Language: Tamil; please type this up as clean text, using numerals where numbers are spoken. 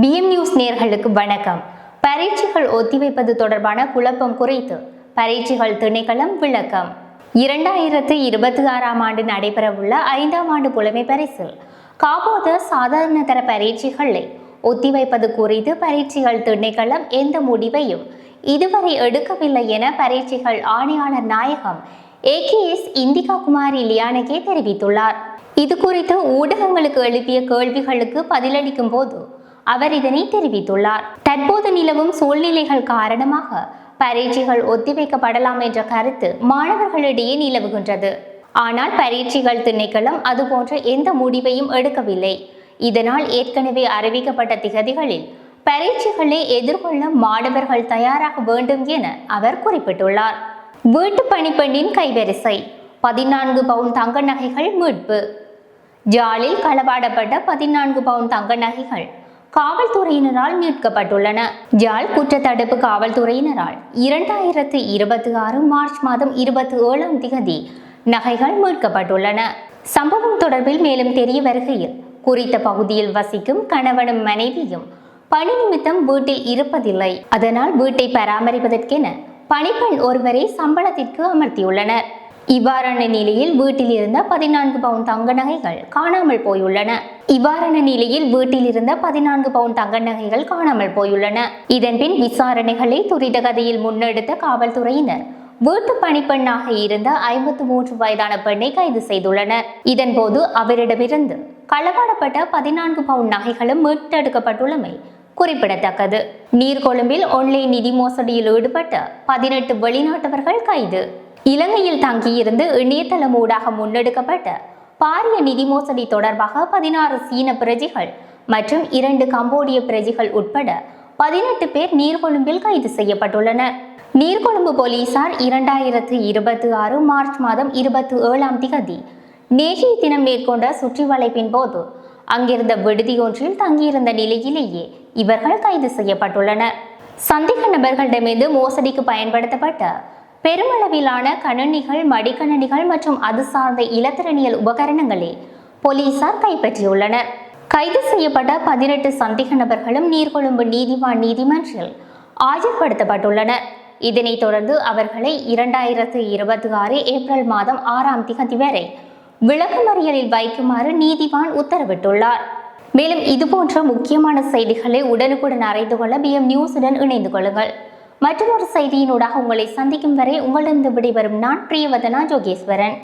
BM நியூஸ் நேயர்களுக்கு வணக்கம். பரீட்சைகள் ஒத்திவைப்பது தொடர்பான குழப்பம் குறித்து பரீட்சைகள் திணைக்களம் விளக்கம். 2026ஆம் ஆண்டு நடைபெறவுள்ள 5ஆம் ஆண்டு புலமை பரிசில் காபோத சாதாரண தர பரீட்சைகளை ஒத்திவைப்பது குறித்து பரீட்சைகள் திணைக்களம் எந்த முடிவையும் இதுவரை எடுக்கவில்லை என பரீட்சைகள் ஆணையாளர் நாயகம் AKS இந்திகா குமாரி லியானகே தெரிவித்துள்ளார். இது குறித்து ஊடகங்களுக்கு எழுப்பிய கேள்விகளுக்கு பதிலளிக்கும் போது அவர் இதனை தெரிவித்துள்ளார். தற்போது நிலவும் சூழ்நிலைகள் காரணமாக பரீட்சைகள் ஒத்திவைக்கப்படலாம் என்ற கருத்து மாணவர்களிடையே நிலவுகின்றது. ஆனால் பரீட்சைகள் திணைக்களம் அதுபோன்ற எந்த முடிவையும் எடுக்கவில்லை. இதனால் ஏற்கனவே அறிவிக்கப்பட்ட திகதிகளில் பரீட்சைகளை எதிர்கொள்ள மாணவர்கள் தயாராக வேண்டும் என அவர் குறிப்பிட்டுள்ளார். வீட்டு பணிப்பெண்ணின் கைவரிசை 14 பவுன் தங்க நகைகள் மீட்பு. ஜாலில் களவாடப்பட்ட 14 பவுன் தங்க நகைகள் காவல்துறையினரால் மீட்கப்பட்டுள்ளன. ஜாழ் குற்றத்தடுப்பு காவல்துறையினரால் 2026 மார்ச் மாதம் 27ஆம் திகதி நகைகள் மீட்கப்பட்டுள்ளன. சம்பவம் தொடர்பில் மேலும் தெரிய வருகையில் குறித்த பகுதியில் வசிக்கும் கணவனும் மனைவியும் பணி நிமித்தம் வீட்டில் இருப்பதில்லை. அதனால் வீட்டை பராமரிப்பதற்கென பணிப்பெண் ஒருவரை சம்பளத்திற்கு அமர்த்தியுள்ளனர். இவ்வாறான நிலையில் வீட்டில் இருந்த 14 பவுன் தங்க நகைகள் காணாமல் போயுள்ளன. இதன்பின் விசாரணைகளை துரித கதியில் முன்னெடுத்த காவல்துறையினர் வீட்டு பணிப்பெண்ணாக இருந்த 53 வயதான பெண்ணை கைது செய்துள்ளனர். இதன்போது அவரிடமிருந்து களவாடப்பட்ட 14 பவுன் நகைகளும் மீட்டெடுக்கப்பட்டுள்ளமை குறிப்பிடத்தக்கது. நீர்கொழும்பில் ஆன்லைன் நிதி மோசடியில் ஈடுபட்ட 18 வெளிநாட்டவர்கள் கைது. இலங்கையில் தங்கியிருந்து இணையதளம் ஊடாக முன்னெடுக்கப்பட்ட பாரிய நிதி மோசடி தொடர்பாக 16 சீன பிரஜைகள் மற்றும் 2 கம்போடிய பிரஜைகள் உட்பட 18 பேர் நீர்கொழும்பில் கைது செய்யப்பட்டுள்ளனர். நீர்கொழும்பு போலீசார் 2026 மார்ச் மாதம் 27ஆம் திகதி நேற்றைய தினம் மேற்கொண்ட சுற்றி வளைப்பின் போது அங்கிருந்த விடுதி ஒன்றில் தங்கியிருந்த நிலையிலேயே இவர்கள் கைது செய்யப்பட்டுள்ளனர். சந்தேக நபர்களிடமிருந்து மோசடிக்கு பயன்படுத்தப்பட்ட பெருமளவிலான கணனிகள், மடிக்கணனிகள் மற்றும் அது சார்ந்த இலத்திரனியல் உபகரணங்களை போலீசார் கைப்பற்றியுள்ளனர். கைது செய்யப்பட்ட 18 சந்தேக நபர்களும் நீர்கொழும்பு நீதிவான் நீதிமன்றில் ஆஜர்படுத்தப்பட்டுள்ளனர். இதனைத் தொடர்ந்து அவர்களை 2026 ஏப்ரல் மாதம் 6ஆம் திகதி வரை விளக்கமறியலில் வைக்குமாறு நீதிவான் உத்தரவிட்டுள்ளார். மேலும் இதுபோன்ற முக்கியமான செய்திகளை உடனுக்குடன் அறிந்து கொள்ள BM நியூஸுடன் இணைந்து கொள்ளுங்கள். மற்றொரு செய்தியினூடாக உங்களை சந்திக்கும் வரை உங்களிடம் விடைபெறும் நான் பிரியவதனா ஜோகேஸ்வரன்.